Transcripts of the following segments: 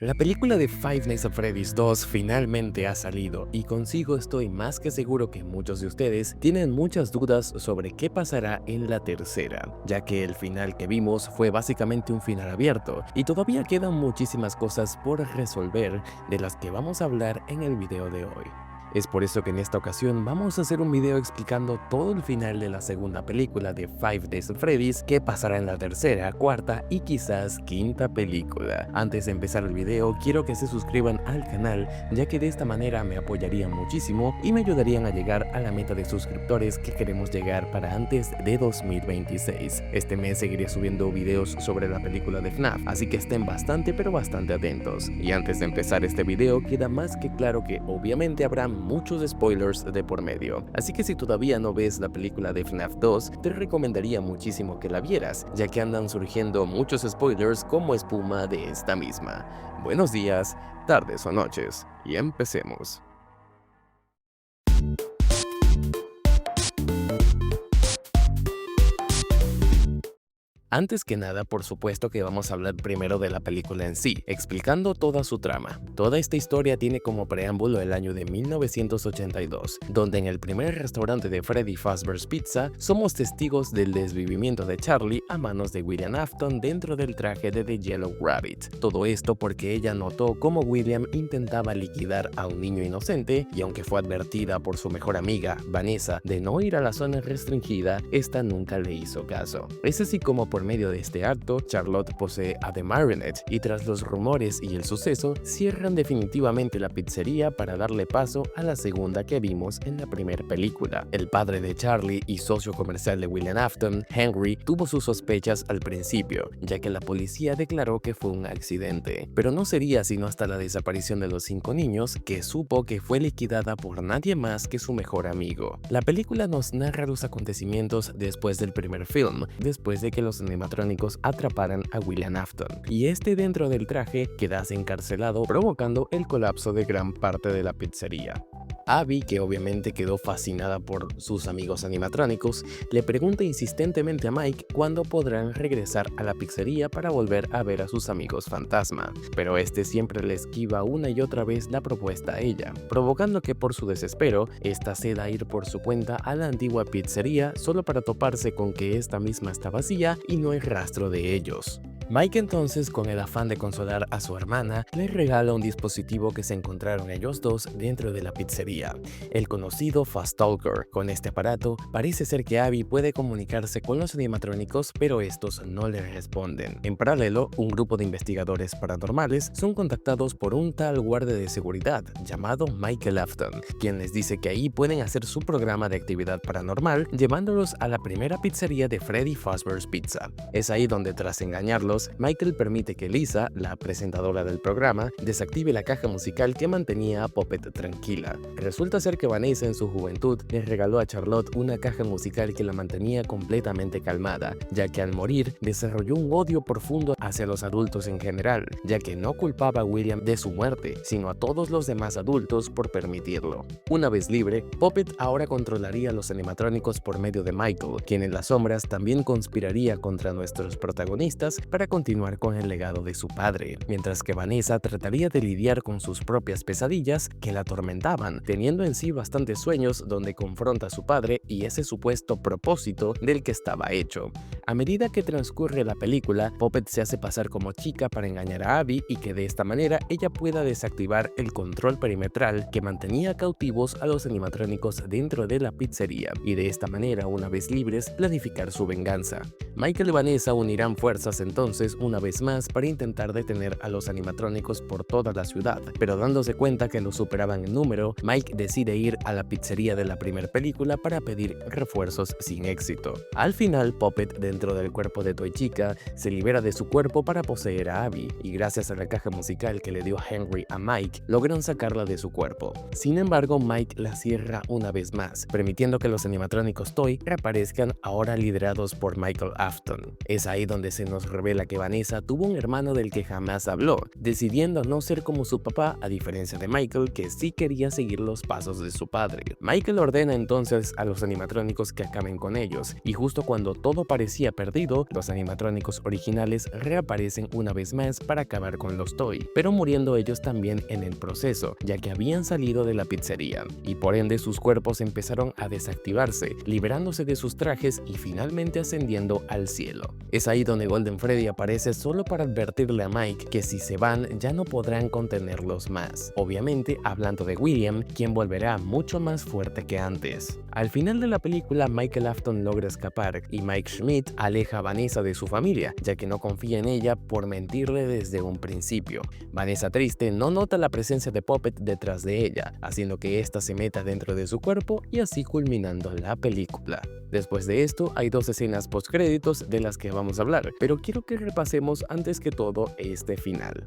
La película de Five Nights at Freddy's 2 finalmente ha salido y consigo estoy más que seguro que muchos de ustedes tienen muchas dudas sobre qué pasará en la tercera, ya que el final que vimos fue básicamente un final abierto y todavía quedan muchísimas cosas por resolver de las que vamos a hablar en el video de hoy. Es por eso que en esta ocasión vamos a hacer un video explicando todo el final de la segunda película de Five Nights at Freddy's, qué pasará en la tercera, cuarta y quizás quinta película. Antes de empezar el video, quiero que se suscriban al canal, ya que de esta manera me apoyarían muchísimo y me ayudarían a llegar a la meta de suscriptores que queremos llegar para antes de 2026. Este mes seguiré subiendo videos sobre la película de FNAF, así que estén bastante pero bastante atentos. Y antes de empezar este video, queda más que claro que obviamente habrá muchos spoilers de por medio, así que si todavía no ves la película de FNAF 2, te recomendaría muchísimo que la vieras, ya que andan surgiendo muchos spoilers como espuma de esta misma. Buenos días, tardes o noches, y empecemos. Antes que nada, por supuesto que vamos a hablar primero de la película en sí, explicando toda su trama. Toda esta historia tiene como preámbulo el año de 1982, donde en el primer restaurante de Freddy Fazbear's Pizza somos testigos del desvivimiento de Charlie a manos de William Afton dentro del traje de The Yellow Rabbit. Todo esto porque ella notó cómo William intentaba liquidar a un niño inocente y aunque fue advertida por su mejor amiga, Vanessa, de no ir a la zona restringida, esta nunca le hizo caso. Es así como por medio de este acto, Charlotte posee a The Marionette y tras los rumores y el suceso, cierran definitivamente la pizzería para darle paso a la segunda que vimos en la primera película. El padre de Charlie y socio comercial de William Afton, Henry, tuvo sus sospechas al principio, ya que la policía declaró que fue un accidente. Pero no sería sino hasta la desaparición de los 5 niños que supo que fue liquidada por nadie más que su mejor amigo. La película nos narra los acontecimientos después del primer film, después de que los animatrónicos atraparan a William Afton, y este dentro del traje quedase encarcelado, provocando el colapso de gran parte de la pizzería. Abby, que obviamente quedó fascinada por sus amigos animatrónicos, le pregunta insistentemente a Mike cuándo podrán regresar a la pizzería para volver a ver a sus amigos fantasma, pero este siempre le esquiva una y otra vez la propuesta a ella, provocando que por su desespero, esta ceda a ir por su cuenta a la antigua pizzería solo para toparse con que esta misma está vacía y no hay rastro de ellos. Mike entonces, con el afán de consolar a su hermana, le regala un dispositivo que se encontraron ellos dos dentro de la pizzería, el conocido Fast Talker. Con este aparato, parece ser que Abby puede comunicarse con los animatrónicos, pero estos no le responden. En paralelo, un grupo de investigadores paranormales son contactados por un tal guardia de seguridad llamado Michael Afton, quien les dice que ahí pueden hacer su programa de actividad paranormal, llevándolos a la primera pizzería de Freddy Fazbear's Pizza. Es ahí donde, tras engañarlos, Michael permite que Lisa, la presentadora del programa, desactive la caja musical que mantenía a Puppet tranquila. Resulta ser que Vanessa en su juventud le regaló a Charlotte una caja musical que la mantenía completamente calmada, ya que al morir desarrolló un odio profundo hacia los adultos en general, ya que no culpaba a William de su muerte, sino a todos los demás adultos por permitirlo. Una vez libre, Puppet ahora controlaría a los animatrónicos por medio de Michael, quien en las sombras también conspiraría contra nuestros protagonistas para continuar con el legado de su padre, mientras que Vanessa trataría de lidiar con sus propias pesadillas que la atormentaban, teniendo en sí bastantes sueños donde confronta a su padre y ese supuesto propósito del que estaba hecho. A medida que transcurre la película, Puppet se hace pasar como chica para engañar a Abby y que de esta manera ella pueda desactivar el control perimetral que mantenía cautivos a los animatrónicos dentro de la pizzería, y de esta manera, una vez libres, planificar su venganza. Michael y Vanessa unirán fuerzas entonces una vez más para intentar detener a los animatrónicos por toda la ciudad, pero dándose cuenta que los superaban en número, Mike decide ir a la pizzería de la primera película para pedir refuerzos sin éxito. Al final, Puppet, dentro del cuerpo de Toy Chica, se libera de su cuerpo para poseer a Abby, y gracias a la caja musical que le dio Henry a Mike, logran sacarla de su cuerpo. Sin embargo, Mike la cierra una vez más, permitiendo que los animatrónicos Toy reaparezcan, ahora liderados por Michael Afton. Es ahí donde se nos revela que Vanessa tuvo un hermano del que jamás habló, decidiendo no ser como su papá, a diferencia de Michael, que sí quería seguir los pasos de su padre. Michael ordena entonces a los animatrónicos que acaben con ellos, y justo cuando todo parecía había perdido, los animatrónicos originales reaparecen una vez más para acabar con los Toy, pero muriendo ellos también en el proceso, ya que habían salido de la pizzería, y por ende sus cuerpos empezaron a desactivarse, liberándose de sus trajes y finalmente ascendiendo al cielo. Es ahí donde Golden Freddy aparece solo para advertirle a Mike que si se van ya no podrán contenerlos más. Obviamente hablando de William, quien volverá mucho más fuerte que antes. Al final de la película, Michael Afton logra escapar y Mike Schmidt aleja a Vanessa de su familia, ya que no confía en ella por mentirle desde un principio. Vanessa, triste, no nota la presencia de Puppet detrás de ella, haciendo que ésta se meta dentro de su cuerpo y así culminando la película. Después de esto, hay dos escenas postcréditos de las que vamos a hablar, pero quiero que repasemos antes que todo este final.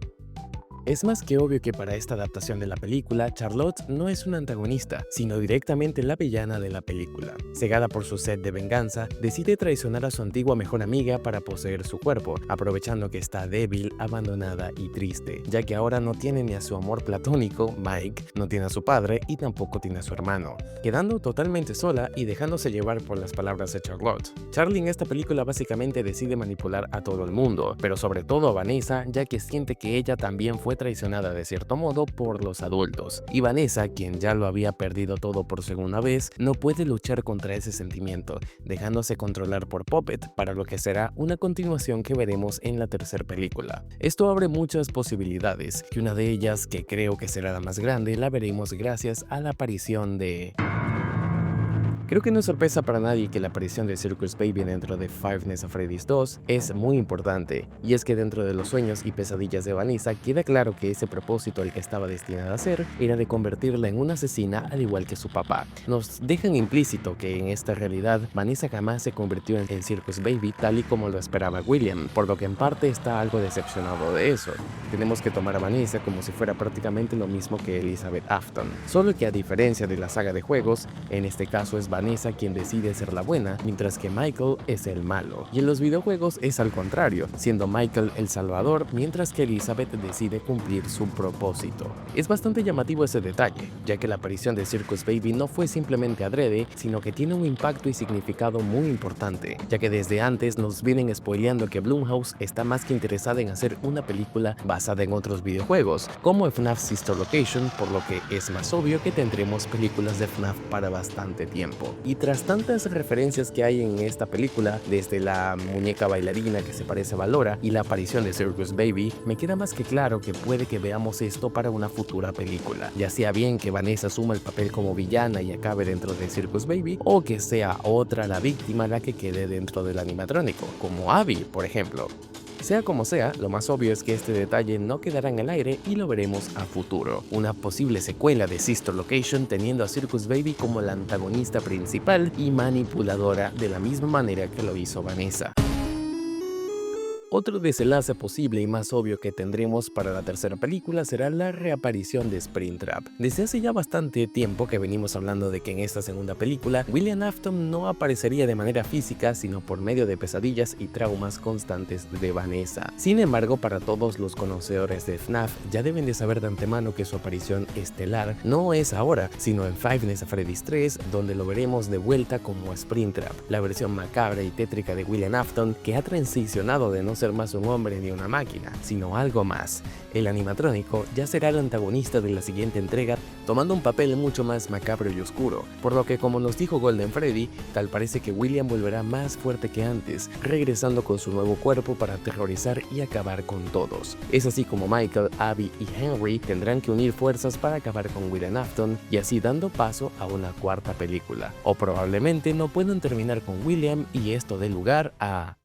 Es más que obvio que para esta adaptación de la película, Charlotte no es una antagonista, sino directamente la villana de la película. Cegada por su sed de venganza, decide traicionar a su antigua mejor amiga para poseer su cuerpo, aprovechando que está débil, abandonada y triste, ya que ahora no tiene ni a su amor platónico, Mike, no tiene a su padre y tampoco tiene a su hermano, quedando totalmente sola y dejándose llevar por las palabras de Charlotte. Charlie en esta película básicamente decide manipular a todo el mundo, pero sobre todo a Vanessa, ya que siente que ella también fue traicionada de cierto modo por los adultos, y Vanessa, quien ya lo había perdido todo por segunda vez, no puede luchar contra ese sentimiento, dejándose controlar por Puppet, para lo que será una continuación que veremos en la tercera película. Esto abre muchas posibilidades, y una de ellas, que creo que será la más grande, la veremos gracias a la aparición de... Creo que no es sorpresa para nadie que la aparición de Circus Baby dentro de Five Nights at Freddy's 2 es muy importante, y es que dentro de los sueños y pesadillas de Vanessa queda claro que ese propósito al que estaba destinada a ser era de convertirla en una asesina al igual que su papá. Nos dejan implícito que en esta realidad Vanessa jamás se convirtió en Circus Baby tal y como lo esperaba William, por lo que en parte está algo decepcionado de eso. Tenemos que tomar a Vanessa como si fuera prácticamente lo mismo que Elizabeth Afton, solo que a diferencia de la saga de juegos, en este caso es Vanessa quien decide ser la buena, mientras que Michael es el malo. Y en los videojuegos es al contrario, siendo Michael el salvador, mientras que Elizabeth decide cumplir su propósito. Es bastante llamativo ese detalle, ya que la aparición de Circus Baby no fue simplemente adrede, sino que tiene un impacto y significado muy importante, ya que desde antes nos vienen spoileando que Blumhouse está más que interesada en hacer una película basada en otros videojuegos, como FNAF Sister Location, por lo que es más obvio que tendremos películas de FNAF para bastante tiempo. Y tras tantas referencias que hay en esta película, desde la muñeca bailarina que se parece a Valora y la aparición de Circus Baby, me queda más que claro que puede que veamos esto para una futura película, ya sea bien que Vanessa asuma el papel como villana y acabe dentro de Circus Baby, o que sea otra la víctima la que quede dentro del animatrónico, como Abby, por ejemplo. Sea como sea, lo más obvio es que este detalle no quedará en el aire y lo veremos a futuro. Una posible secuela de Sister Location teniendo a Circus Baby como la antagonista principal y manipuladora de la misma manera que lo hizo Vanessa. Otro desenlace posible y más obvio que tendremos para la tercera película será la reaparición de Springtrap. Desde hace ya bastante tiempo que venimos hablando de que en esta segunda película, William Afton no aparecería de manera física, sino por medio de pesadillas y traumas constantes de Vanessa. Sin embargo, para todos los conocedores de FNAF, ya deben de saber de antemano que su aparición estelar no es ahora, sino en Five Nights at Freddy's 3, donde lo veremos de vuelta como Springtrap, la versión macabra y tétrica de William Afton que ha transicionado de no ser más un hombre ni una máquina, sino algo más. El animatrónico ya será el antagonista de la siguiente entrega, tomando un papel mucho más macabro y oscuro, por lo que, como nos dijo Golden Freddy, tal parece que William volverá más fuerte que antes, regresando con su nuevo cuerpo para aterrorizar y acabar con todos. Es así como Michael, Abby y Henry tendrán que unir fuerzas para acabar con William Afton y así dando paso a una cuarta película. O probablemente no puedan terminar con William y esto dé lugar a...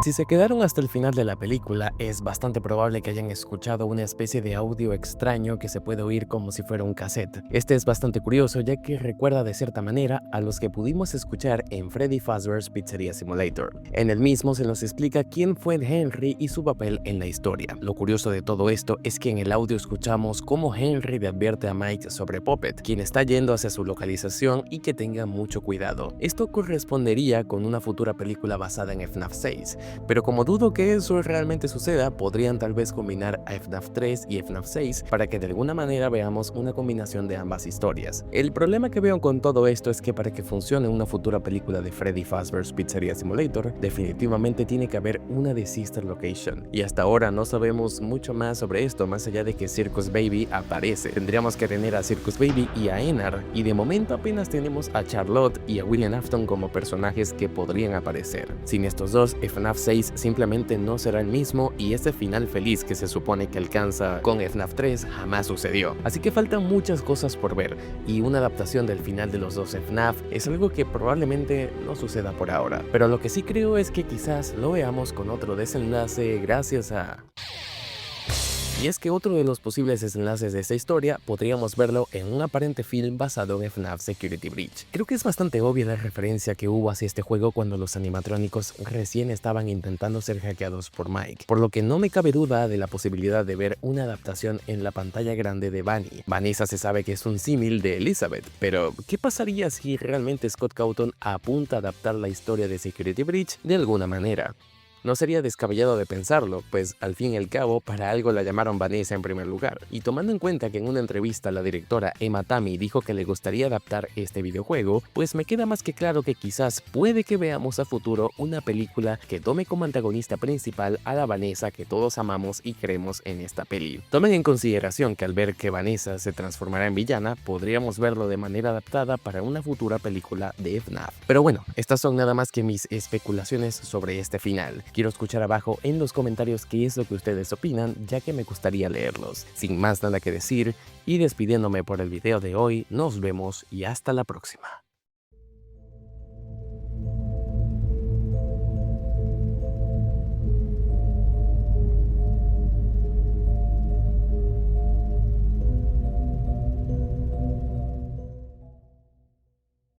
Si se quedaron hasta el final de la película, es bastante probable que hayan escuchado una especie de audio extraño que se puede oír como si fuera un cassette. Este es bastante curioso, ya que recuerda de cierta manera a los que pudimos escuchar en Freddy Fazbear's Pizzeria Simulator. En el mismo se nos explica quién fue Henry y su papel en la historia. Lo curioso de todo esto es que en el audio escuchamos cómo Henry le advierte a Mike sobre Puppet, quien está yendo hacia su localización y que tenga mucho cuidado. Esto correspondería con una futura película basada en FNAF 6, Pero como dudo que eso realmente suceda, podrían tal vez combinar a FNAF 3 y FNAF 6 para que de alguna manera veamos una combinación de ambas historias. El problema que veo con todo esto es que para que funcione una futura película de Freddy Fazbear's Pizzeria Simulator, definitivamente tiene que haber una de Sister Location. Y hasta ahora no sabemos mucho más sobre esto, más allá de que Circus Baby aparece. Tendríamos que tener a Circus Baby y a Enar, y de momento apenas tenemos a Charlotte y a William Afton como personajes que podrían aparecer. Sin estos dos, FNAF 6 simplemente no será el mismo, y ese final feliz que se supone que alcanza con FNAF 3 jamás sucedió. Así que faltan muchas cosas por ver, y una adaptación del final de los dos FNAF es algo que probablemente no suceda por ahora. Pero lo que sí creo es que quizás lo veamos con otro desenlace gracias a... Y es que otro de los posibles desenlaces de esta historia podríamos verlo en un aparente film basado en FNAF Security Breach. Creo que es bastante obvia la referencia que hubo hacia este juego cuando los animatrónicos recién estaban intentando ser hackeados por Mike, por lo que no me cabe duda de la posibilidad de ver una adaptación en la pantalla grande de Bunny. Vanessa se sabe que es un símil de Elizabeth, pero ¿qué pasaría si realmente Scott Cawthon apunta a adaptar la historia de Security Breach de alguna manera? No sería descabellado de pensarlo, pues al fin y al cabo para algo la llamaron Vanessa en primer lugar, y tomando en cuenta que en una entrevista la directora Emma Tammy dijo que le gustaría adaptar este videojuego, pues me queda más que claro que quizás puede que veamos a futuro una película que tome como antagonista principal a la Vanessa que todos amamos y creemos en esta peli. Tomen en consideración que al ver que Vanessa se transformará en villana, podríamos verlo de manera adaptada para una futura película de FNAF. Pero bueno, estas son nada más que mis especulaciones sobre este final. Quiero escuchar abajo en los comentarios qué es lo que ustedes opinan, ya que me gustaría leerlos. Sin más nada que decir, y despidiéndome por el video de hoy, nos vemos y hasta la próxima.